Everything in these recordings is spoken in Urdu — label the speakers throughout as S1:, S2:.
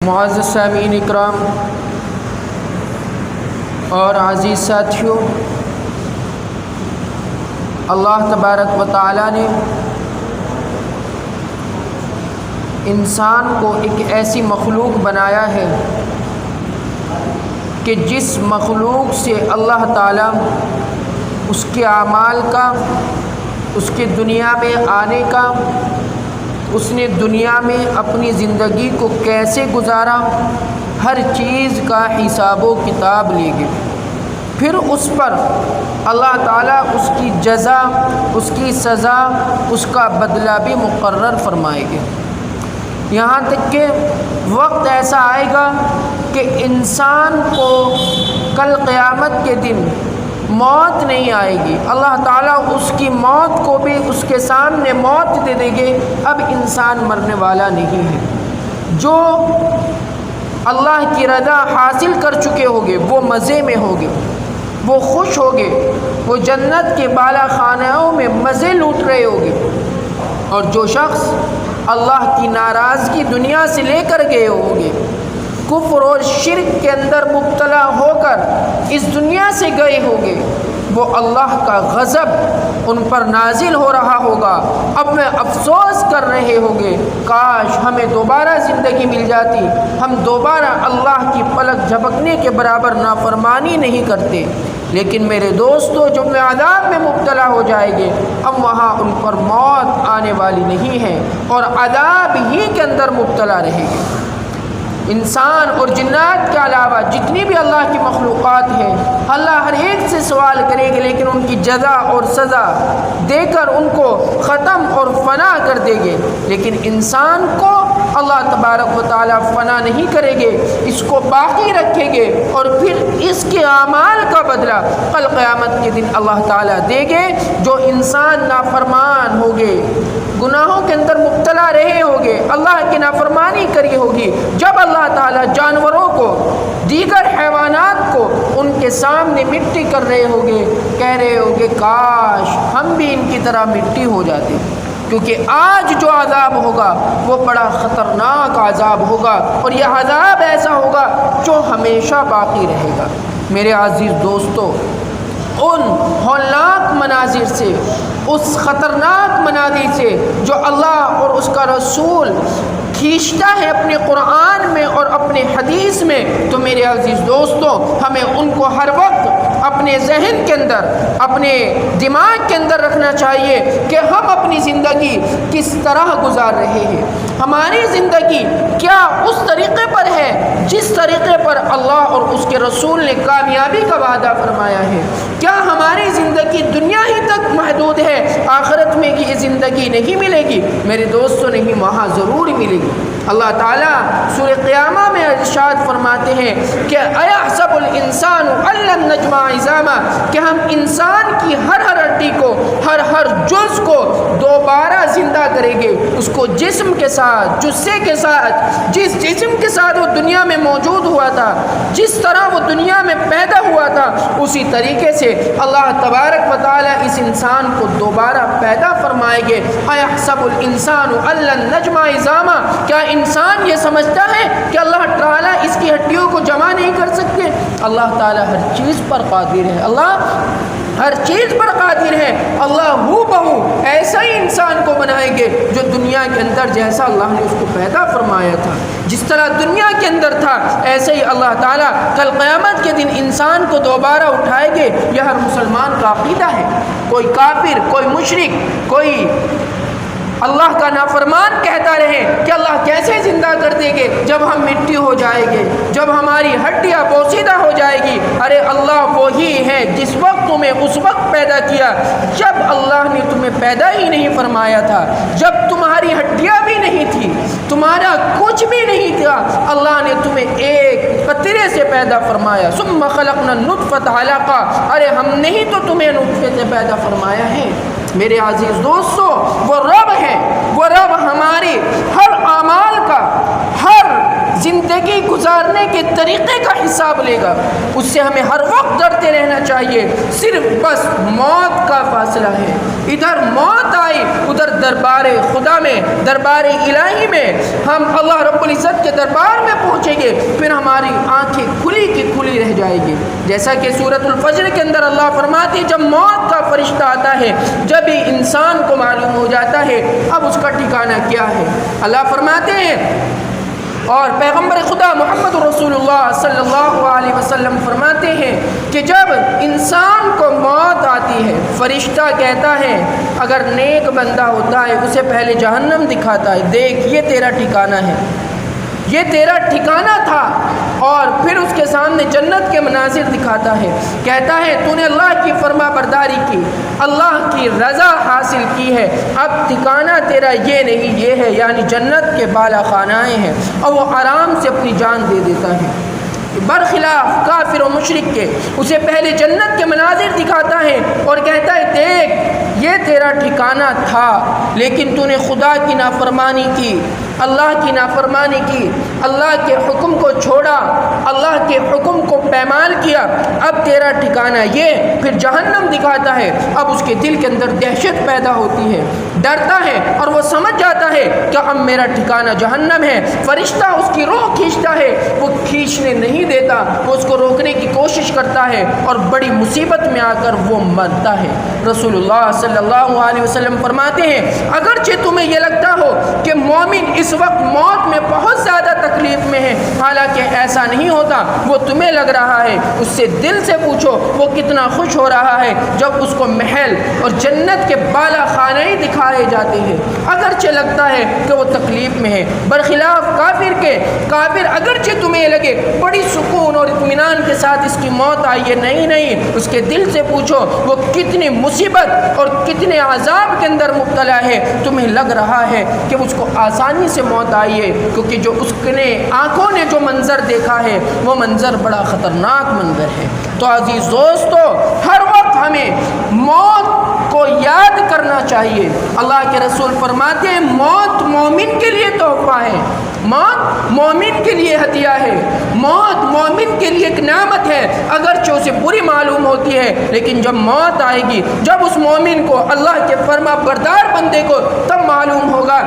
S1: معزز سامعین اکرام اور عزیز ساتھیوں، اللہ تبارک و تعالیٰ نے انسان کو ایک ایسی مخلوق بنایا ہے کہ جس مخلوق سے اللہ تعالیٰ اس کے اعمال کا، اس کے دنیا میں آنے کا، اس نے دنیا میں اپنی زندگی کو کیسے گزارا، ہر چیز کا حساب و کتاب لے گے۔ پھر اس پر اللہ تعالیٰ اس کی جزا، اس کی سزا، اس کا بدلہ بھی مقرر فرمائے گے۔ یہاں تک کہ وقت ایسا آئے گا کہ انسان کو کل قیامت کے دن موت نہیں آئے گی، اللہ تعالیٰ اس کی موت کو بھی اس کے سامنے موت دے دیں گے۔ اب انسان مرنے والا نہیں ہے۔ جو اللہ کی رضا حاصل کر چکے ہوگے وہ مزے میں ہوگے، وہ خوش ہوگے، وہ جنت کے بالا خانوں میں مزے لوٹ رہے ہوگے۔ اور جو شخص اللہ کی ناراضگی دنیا سے لے کر گئے ہوگے، کفر اور شرک کے اندر مبتلا ہو کر اس دنیا سے گئے ہوگے، وہ اللہ کا غضب ان پر نازل ہو رہا ہوگا۔ اب میں افسوس کر رہے ہوگے، کاش ہمیں دوبارہ زندگی مل جاتی، ہم دوبارہ اللہ کی پلک جھپکنے کے برابر نافرمانی نہیں کرتے۔ لیکن میرے دوستو، جب میں عذاب میں مبتلا ہو جائیں گے، اب وہاں ان پر موت آنے والی نہیں ہے اور عذاب ہی کے اندر مبتلا رہے گے۔ انسان اور جنات کے علاوہ جتنی بھی اللہ کی مخلوقات ہیں، اللہ ہر ایک سے سوال کرے گے، لیکن ان کی جزا اور سزا دے کر ان کو ختم اور فنا کر دے گے۔ لیکن انسان کو اللہ تبارک و تعالیٰ فنا نہیں کرے گے، اس کو باقی رکھیں گے، اور پھر اس کے اعمال کا بدلہ کل قیامت کے دن اللہ تعالیٰ دے گے۔ جو انسان نافرمان ہوگے، گناہوں کے اندر مبتلا رہے ہوگے، اللہ کی نافرمانی کری ہوگی، جب اللہ تعالیٰ جانوروں کو، دیگر حیوانات کو ان کے سامنے مٹی کر رہے ہوگے، کہہ رہے ہوگے کاش ہم بھی ان کی طرح مٹی ہو جاتے، کیونکہ آج جو عذاب ہوگا وہ بڑا خطرناک عذاب ہوگا، اور یہ عذاب ایسا ہوگا جو ہمیشہ باقی رہے گا۔ میرے عزیز دوستو، ان ہولناک مناظر سے، اس خطرناک مناظر سے جو اللہ اور اس کا رسول کھینچتا ہے اپنے قرآن میں اور اپنے حدیث میں، تو میرے عزیز دوستو، ہمیں ان کو ہر وقت اپنے ذہن کے اندر، اپنے دماغ کے اندر رکھنا چاہیے کہ ہم اپنی زندگی کس طرح گزار رہے ہیں۔ ہماری زندگی کیا اس طریقے پر ہے جس طریقے پر اللہ اور اس کے رسول نے کامیابی کا وعدہ فرمایا ہے؟ کیا ہماری زندگی دنیا ہی تک محدود ہے، آخرت میں کی یہ زندگی نہیں ملے گی؟ میرے دوستوں، نہیں، وہاں ضرور ملے گی۔ اللہ تعالیٰ سورہ قیامہ میں ارشاد فرماتے ہیں کہ ایحسب الانسان ان لن نجمع عظامہ، کہ ہم انسان کی ہر ہڈی کو، ہر جز کو دوبارہ زندہ کریں گے، اس کو جسم کے ساتھ، جثے کے ساتھ، جس جسم کے ساتھ وہ دنیا میں موجود ہوا تھا، جس طرح وہ دنیا میں پیدا ہوا تھا، اسی طریقے سے اللہ تبارک و تعالیٰ اس انسان کو دوبارہ پیدا فرمائیں گے۔ ایحسب الانسان ان لن نجمع عظامہ، کیا انسان یہ سمجھتا ہے کہ اللہ تعالیٰ اس کی ہڈیوں کو جمع نہیں کر سکتے؟ اللہ تعالیٰ ہر چیز پر قادر ہے، اللہ ہر چیز پر قادر ہے۔ اللہ ہو بہو ایسا ہی انسان کو بنائیں گے جو دنیا کے اندر جیسا اللہ نے اس کو پیدا فرمایا تھا، جس طرح دنیا کے اندر تھا، ایسے ہی اللہ تعالیٰ کل قیامت کے دن انسان کو دوبارہ اٹھائے گے۔ یہ ہر مسلمان کا عقیدہ ہے۔ کوئی کافر، کوئی مشرک، کوئی اللہ کا نافرمان کہتا رہے کہ اللہ کیسے زندہ کر دیں گے جب ہم مٹی ہو جائیں گے، جب ہماری ہڈیاں بوسیدہ ہو جائے گی۔ ارے اللہ وہی ہے جس وقت تمہیں اس وقت پیدا کیا جب اللہ نے تمہیں پیدا ہی نہیں فرمایا تھا، جب تمہاری ہڈیاں بھی نہیں تھی، تمہارا کچھ بھی نہیں تھا، اللہ نے تمہیں ایک قطرے سے پیدا فرمایا۔ ثم خلقنا النطفة علقة، ارے ہم نے ہی تو تمہیں نطفے سے پیدا فرمایا ہے۔ میرے عزیز دوستو، وہ رب ہے، وہ رب ہماری ہر اعمال کا، ہر زندگی زندگی گزارنے کے طریقے کا حساب لے گا. اس سے ہمیں ہر وقت ڈرتے رہنا چاہیے. صرف بس موت کا فاصلہ ہے. ادھر موت آئی, ادھر دربار خدا میں, دربار الہی میں ہم اللہ رب العزت کے دربار میں پہنچیں گے. پھر ہماری آنکھیں کھلی کی کھلی رہ جائے گی. جیسا کہ سورۃ الفجر کے اندر اللہ فرماتے ہیں جب موت کا فرشتہ آتا ہے, جب ہی انسان کو معلوم ہو جاتا ہے اب اس کا ٹھکانہ کیا ہے. اللہ فرماتے ہیں اور پیغمبر خدا محمد رسول اللہ صلی اللہ علیہ وسلم فرماتے ہیں کہ جب انسان کو موت آتی ہے, فرشتہ کہتا ہے اگر نیک بندہ ہوتا ہے اسے پہلے جہنم دکھاتا ہے, دیکھ یہ تیرا ٹھکانہ ہے, یہ تیرا ٹھکانہ تھا, اور پھر اس کے سامنے جنت کے مناظر دکھاتا ہے. کہتا ہے تو نے اللہ کی فرما برداری کی, اللہ کی رضا حاصل کی ہے, اب ٹھکانہ تیرا یہ نہیں یہ ہے, یعنی جنت کے بالا خانائیں ہیں, اور وہ آرام سے اپنی جان دے دیتا ہے. برخلاف کافر و مشرک کے اسے پہلے جنت کے مناظر دکھاتا ہے اور کہتا ہے دیکھ یہ تیرا ٹھکانہ تھا, لیکن تو نے خدا کی نافرمانی کی, اللہ کی نافرمانی کی, اللہ کے حکم کو چھوڑا, اللہ کے حکم کو پامال کیا, اب تیرا ٹھکانہ یہ. پھر جہنم دکھاتا ہے. اب اس کے دل کے اندر دہشت پیدا ہوتی ہے, ڈرتا ہے اور وہ سمجھ جاتا ہے کہ اب میرا ٹھکانہ جہنم ہے. فرشتہ اس کی روح کھینچتا ہے, وہ کھینچنے نہیں دیتا, وہ اس کو روکنے کی کوشش کرتا ہے اور بڑی مصیبت میں آ کر وہ مرتا ہے. رسول اللہ صلی اللہ علیہ وسلم فرماتے ہیں اگرچہ تمہیں یہ لگتا ہو کہ مومن اس وقت موت میں بہت زیادہ تکلیف میں ہے, حالانکہ ایسا نہیں ہوتا. وہ تمہیں لگ رہا ہے, اس سے دل سے پوچھو وہ کتنا خوش ہو رہا ہے جب اس کو محل اور جنت کے بالا خانے دکھائے جاتے ہیں. اگرچہ لگتا ہے کہ وہ تکلیف میں ہے. برخلاف کافر کے, کافر اگرچہ تمہیں لگے بڑی سکون اور اطمینان کے ساتھ اس کی موت آئی ہے, نہیں, اس کے دل سے پوچھو وہ کتنی مصیبت اور کتنے عذاب کے اندر مبتلا ہے. تمہیں لگ رہا ہے کہ اس کو آسانی سے موت آئی ہے, کیونکہ جو اس نے آنکھوں نے جو منظر دیکھا ہے وہ منظر بڑا خطرناک منظر ہے. تو عزیز دوستو, ہر وقت ہمیں موت کو یاد کرنا چاہیے. اللہ کے رسول فرماتے ہیں موت مومن کے لیے تحفہ ہے, موت مومن کے لیے ہدیہ ہے, موت مومن کے لیے ایک نعمت ہے. اگرچہ اسے بری معلوم ہوتی ہے, لیکن جب موت آئے گی, جب اس مومن کو, اللہ کے فرما بردار بندے کو تب معلوم ہوگا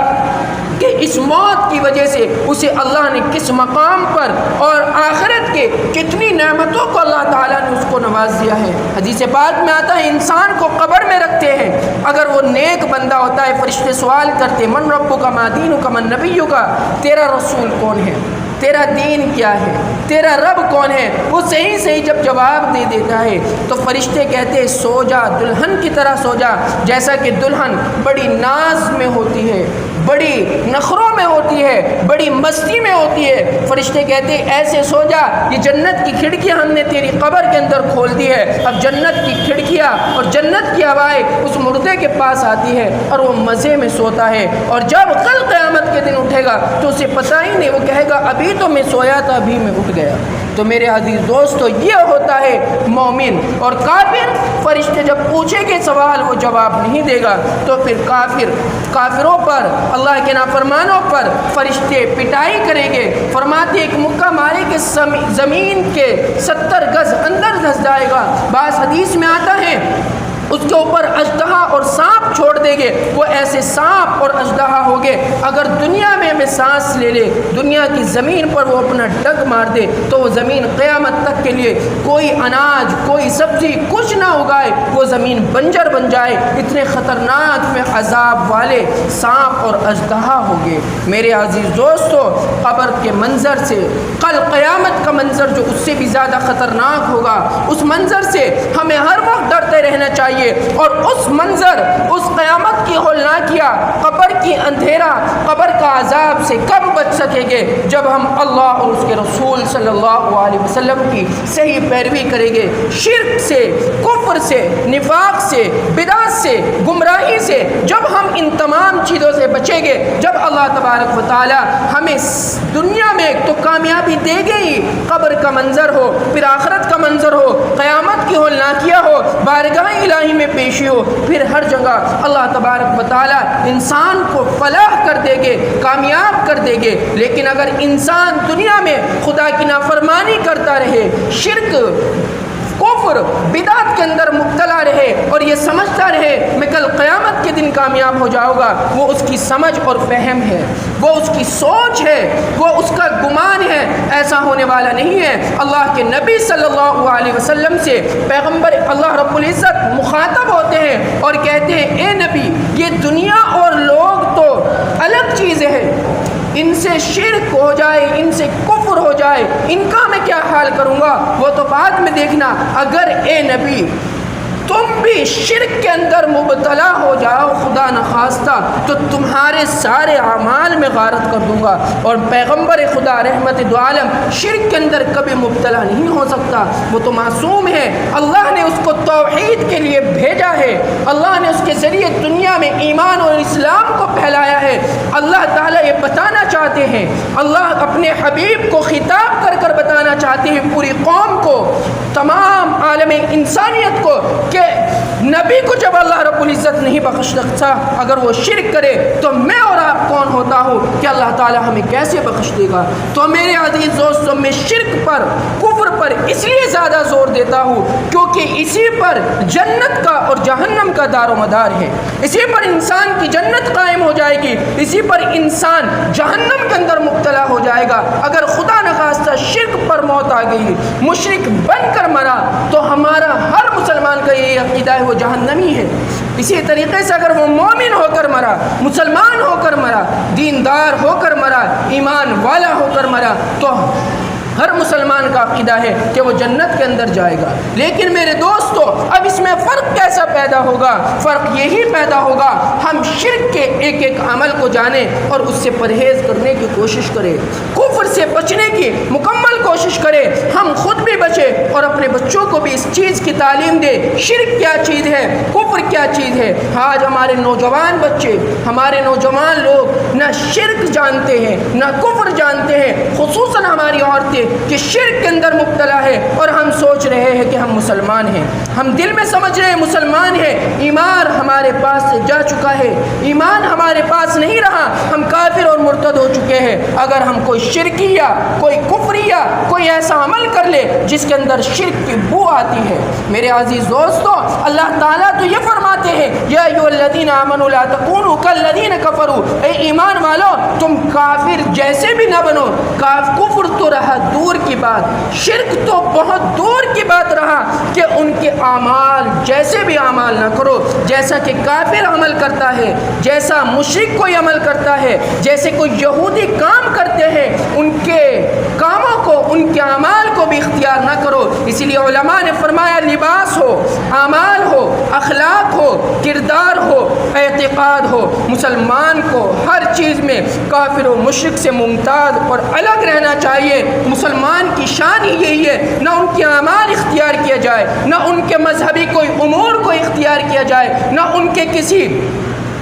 S1: کہ اس موت کی وجہ سے اسے اللہ نے کس مقام پر اور آخرت کے کتنی نعمتوں کو اللہ تعالیٰ نے اس کو نواز دیا ہے. حدیث پاک میں آتا ہے انسان کو قبر میں رکھتے ہیں, اگر وہ نیک بندہ ہوتا ہے فرشتے سوال کرتے من ربک ما دینک من نبیک, تیرا رسول کون ہے, تیرا دین کیا ہے, تیرا رب کون ہے. وہ صحیح جب جواب دے دیتا ہے تو فرشتے کہتے ہیں سو جا, دلہن کی طرح سو جا, جیسا کہ دلہن بڑی ناز میں ہوتی ہے, بڑی نخروں میں ہوتی ہے, بڑی مستی میں ہوتی ہے. فرشتے کہتے ہیں ایسے سو جا, یہ جنت کی کھڑکیاں ہم نے تیری قبر کے اندر کھول دی ہے. اب جنت کی کھڑکیاں اور جنت کی ہوائیں اس مردے کے پاس آتی ہے اور وہ مزے میں سوتا ہے, اور جب کل قیامت کے دن اٹھے گا تو اسے پتہ ہی نہیں, وہ کہے گا ابھی تو میں سویا تھا, ابھی میں اٹھ گیا. تو میرے عزیز دوستو, یہ ہوتا ہے مومن. اور کافر, فرشتے جب پوچھیں گے سوال وہ جواب نہیں دے گا, تو پھر کافروں پر, اللہ کے نافرمانوں پر فرشتے پٹائی کریں گے. فرماتے ایک مکہ مارے کے زمین کے 70 گز اندر دھس جائے گا. بعض حدیث میں آتا ہے اس کے اوپر اژدہا اور سانپ چھوڑ دیں گے, وہ ایسے سانپ اور اژدہا ہوگے اگر دنیا میں ہمیں سانس لے لے, دنیا کی زمین پر وہ اپنا ڈگ مار دے تو وہ زمین قیامت تک کے لیے کوئی اناج, کوئی سبزی کچھ نہ اگائے, وہ زمین بنجر بن جائے. اتنے خطرناک میں عذاب والے سانپ اور اژدہا ہوں گے. میرے عزیز دوستو, قبر کے منظر سے, کل قیامت کا منظر جو اس سے بھی زیادہ خطرناک ہوگا, اس منظر سے ہمیں ہر وقت ڈرتے رہنا چاہیے. اور اس منظر, اس قیامت کی ہولناکیہ, قبر کی اندھیرا, قبر کا عذاب سے کب بچ سکیں گے؟ جب ہم اللہ اور اس کے رسول صلی اللہ علیہ وسلم کی صحیح پیروی کریں گے. شرک سے, کفر سے, نفاق سے, بدعت سے, گمراہی سے, جب ہم ان تمام چیزوں سے بچیں گے, جب اللہ تبارک و تعالی ہمیں دنیا میں تو کامیابی دے گے ہی, قبر کا منظر ہو, پھر آخرت کا منظر ہو, قیامت کی ہولناکیہ ہو, بارگاہ الہی گمراہی میں پیشی ہو، پھر ہر جگہ اللہ تبارک و تعالیٰ انسان کو فلاح کر دے گے، کامیاب کر دے گے۔ لیکن اگر انسان دنیا میں خدا کی نافرمانی کرتا رہے، شرک، کفر، بدعت کے اندر مبتلا رہے اور یہ سمجھتا رہے میں کل قیامت کے دن کامیاب ہو جاؤں گا، وہ اس کی سمجھ اور فہم ہے، وہ اس کی سوچ ہے، وہ اس کا گمان ہے، ایسا ہونے والا نہیں ہے۔ اللہ کے نبی صلی اللہ علیہ وسلم سے پیغمبر اللہ رب العزت مخاطب ہوتے ہیں اور کہتے ہیں اے نبی، یہ دنیا اور لوگ تو الگ چیزیں ہیں، ان سے شرک ہو جائے، ان سے کفر ہو جائے، ان کا میں کیا حال کروں گا وہ تو بعد میں دیکھنا۔ اگر اے نبی تم بھی شرک کے اندر مبتلا ہو جاؤ خدا نخواستہ تو تمہارے سارے اعمال میں غارت کر دوں گا۔ اور پیغمبر خدا رحمت دو عالم شرک کے اندر کبھی مبتلا نہیں ہو سکتا، وہ تو معصوم ہے، اللہ نے اس کو توحید کے لیے بھیجا ہے، اللہ نے اس کے ذریعے دنیا میں ایمان اور اسلام کو پھیلایا ہے۔ اللہ تعالیٰ یہ بتانا چاہتے ہیں، اللہ اپنے حبیب کو خطاب کر کر بتانا چاہتے ہیں پوری قوم کو، تمام عالم انسانیت کو، کہ نبی کو جب اللہ رب العزت نہیں بخش سکتا اگر وہ شرک کرے تو میں اور آپ کون ہوتا ہوں کہ اللہ تعالیٰ ہمیں کیسے بخش دے گا۔ تو میرے عزیز دوستوں، میں شرک پر، کفر پر اس لیے زیادہ زور دیتا ہوں کیونکہ اسی پر جنت کا اور جہنم کا دار و مدار ہے، اسی پر انسان کی جنت قائم ہو جائے گی، اسی پر انسان جہنم کے اندر مبتلا ہو جائے گا۔ اگر خدا نخواستہ شرک پر موت آ گئی، مشرک بن کر مرا تو ہمارا ہر مسلمان کا یہ عقیدہ ہے وہ جہنمی ہے۔ اسی طریقے سے اگر وہ مومن ہو کر مرا، مسلمان ہو کر مرا، دیندار ہو کر مرا، ایمان والا ہو کر مرا تو ہر مسلمان کا عقیدہ ہے کہ وہ جنت کے اندر جائے گا۔ لیکن میرے دوستو، اب اس میں فرق کیسا پیدا ہوگا؟ فرق یہی پیدا ہوگا ہم شرک کے ایک ایک عمل کو جانیں اور اس سے پرہیز کرنے کی کوشش کریں، کفر سے بچنے کی مکمل کوشش کریں، ہم خود بھی بچیں اور اپنے بچوں کو بھی اس چیز کی تعلیم دیں شرک کیا چیز ہے، کفر کیا چیز ہے۔ آج ہمارے نوجوان بچے، ہمارے نوجوان لوگ نہ شرک جانتے ہیں نہ کفر جانتے ہیں، خصوصاً ہماری عورتیں کہ شرک کے اندر مبتلا ہے اور ہم سوچ رہے ہیں کہ ہم مسلمان ہیں، ہم دل میں سمجھ رہے ہیں مسلمان ہیں، ایمان ہمارے پاس سے جا چکا ہے، ایمان ہمارے پاس نہیں رہا، ہم کافر اور مرتد ہو چکے ہیں۔ اگر ہم کوئی شرکیہ، کوئی کفریہ، کوئی ایسا عمل کر لے جس کے اندر شرک کی بو آتی ہے، میرے عزیز دوستو، اللہ تعالیٰ تو یہ فرماتے ہیں یا ایھا الذین آمنوا لا تکونوا کالذین کفروا، اے ایمان والو تم کافر جیسے بھی نہ بنو۔ کفر تو رہا دور کی بات، شرک تو بہت دور کی بات رہا کہ ان کے اعمال جیسے بھی اعمال نہ کرو، جیسا کہ کافر عمل کرتا ہے، جیسا مشرک کوئی عمل کرتا ہے، جیسے کوئی یہودی کام کرتے ہیں، ان کے کاموں کو، ان کے اعمال کو بھی اختیار نہ کرو۔ اسی لیے علماء نے فرمایا لباس ہو، اعمال ہو، اخلاق ہو، کردار ہو، اعتقاد ہو، مسلمان کو ہر چیز میں کافر و مشرک سے ممتاز اور الگ رہنا چاہیے۔ مسلمان کی شان ہی یہی ہے، نہ ان کے اعمال اختیار کیا جائے، نہ ان کے مذہبی کوئی امور کو اختیار کیا جائے، نہ ان کے کسی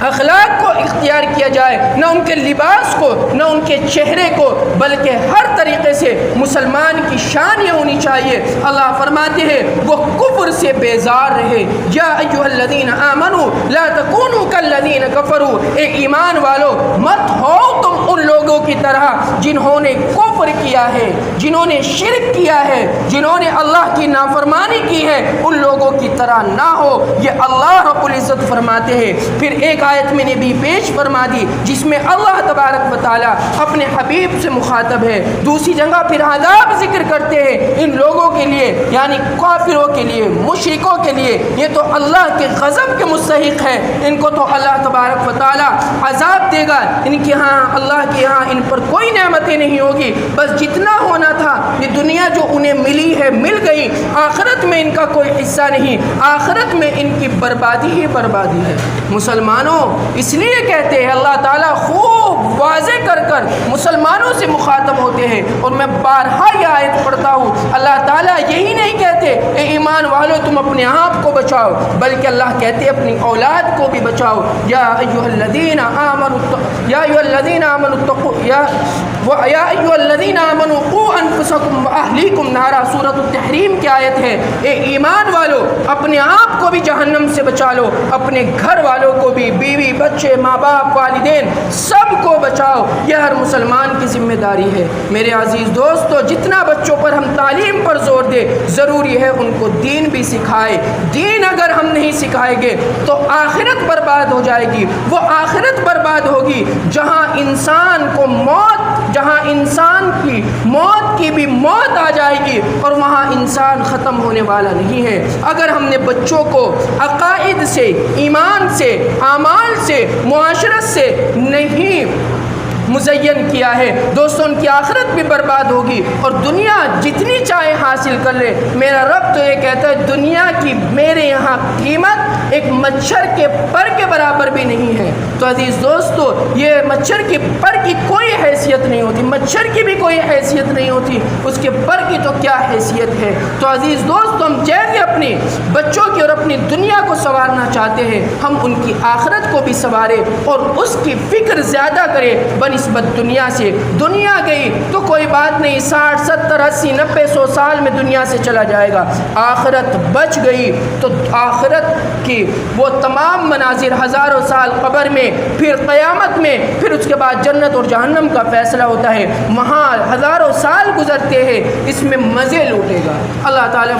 S1: اخلاق کو اختیار کیا جائے، نہ ان کے لباس کو، نہ ان کے چہرے کو، بلکہ ہر طریقے سے مسلمان کی شان یہ ہونی چاہیے۔ اللہ فرماتے ہیں وہ کفر سے بیزار رہے، یا ایھا الذین آمنوا لا تکونوا کالذین کفروا، اے ایمان والو مت ہو تم ان لوگوں کی طرح جنہوں نے کفر کیا ہے، جنہوں نے شرک کیا ہے، جنہوں نے اللہ کی نافرمانی کی ہے، ان لوگوں کی طرح نہ ہو، یہ اللہ رب العزت فرماتے ہیں۔ پھر ایک آیت میں نے بھی پیش فرما دی جس میں اللہ تبارک و تعالیٰ اپنے حبیب سے مخاطب ہے، دوسری جگہ پھر عذاب ذکر کرتے ہیں ان لوگوں کے لیے، یعنی کافروں کے لیے، مشرکوں کے لیے، یہ تو اللہ کے غضب کے مستحق ہے، ان کو تو اللہ تبارک و تعالیٰ عذاب دے گا، ان کے ہاں اللہ کے ہاں ان پر کوئی نعمتیں نہیں ہوگی، بس جتنا ہونا تھا یہ دنیا جو انہیں ملی ہے مل گئی، آخرت میں ان کا کوئی حصہ نہیں، آخرت میں ان کی بربادی ہی بربادی ہے۔ مسلمانوں اس لیے کہتے ہیں اللہ تعالیٰ خوب واضح کر کر مسلمانوں سے مخاطب ہوتے ہیں، اور میں بارہا یہ آیت پڑھتا ہوں، اللہ تعالیٰ یہی نہیں کہتے اے ایمان والو تم اپنے آپ کو بچاؤ، بلکہ اللہ کہتے اپنی اولاد کو بھی بچاؤ، یا ایھا الذین آمنوا اتقوا یا ایھا الذین آمنوا اتقوا یا ایھا الذین آمنوا قوا انفسکم واہلیکم نارا، سورۃ التحریم کی آیت ہے۔ اے ایمان والو، اپنے آپ کو بھی جہنم سے بچا لو، اپنے گھر والوں کو بھی، بیوی بچے ماں باپ والدین سب کو بچاؤ، یہ ہر مسلمان کی ذمہ داری ہے۔ میرے عزیز دوستو، جتنا بچوں پر ہم تعلیم پر زور دے، ضروری ہے ان کو دین بھی سکھائے۔ دین اگر ہم نہیں سکھائیں گے تو آخرت برباد ہو جائے گی۔ وہ آخرت برباد ہوگی جہاں انسان کو جہاں انسان کی موت کی بھی موت آ جائے گی، اور وہاں انسان ختم ہونے والا نہیں ہے۔ اگر ہم نے بچوں کو عقائد سے، ایمان سے، اعمال سے، معاشرت سے نہیں مزین کیا ہے، دوستوں ان کی آخرت بھی برباد ہوگی، اور دنیا جتنی چاہے حاصل کر لے، میرا رب تو یہ کہتا ہے دنیا کی میرے یہاں قیمت ایک مچھر کے پر کے برابر بھی نہیں ہے۔ تو عزیز دوستو، یہ مچھر کے پر کی کوئی حیثیت نہیں ہوتی، مچھر کی بھی کوئی حیثیت نہیں ہوتی، اس کے پر کی تو کیا حیثیت ہے۔ تو عزیز دوستو، ہم جیسے اپنے بچوں کی اور اپنی دنیا کو سنوارنا چاہتے ہیں، ہم ان کی آخرت کو بھی سنواریں اور اس کی فکر زیادہ کریں بنسبت دنیا سے۔ دنیا گئی تو کوئی بات نہیں، 60 70 80 90 100 سال میں دنیا سے چلا جائے گا۔ آخرت بچ گئی تو آخرت کی وہ تمام مناظر، ہزاروں سال قبر میں، پھر قیامت میں، پھر اس کے بعد جنت اور جہنم کا فیصلہ ہوتا ہے، وہاں ہزاروں سال گزرتے ہیں، اس میں مزے لوٹے گا اللہ تعالیٰ۔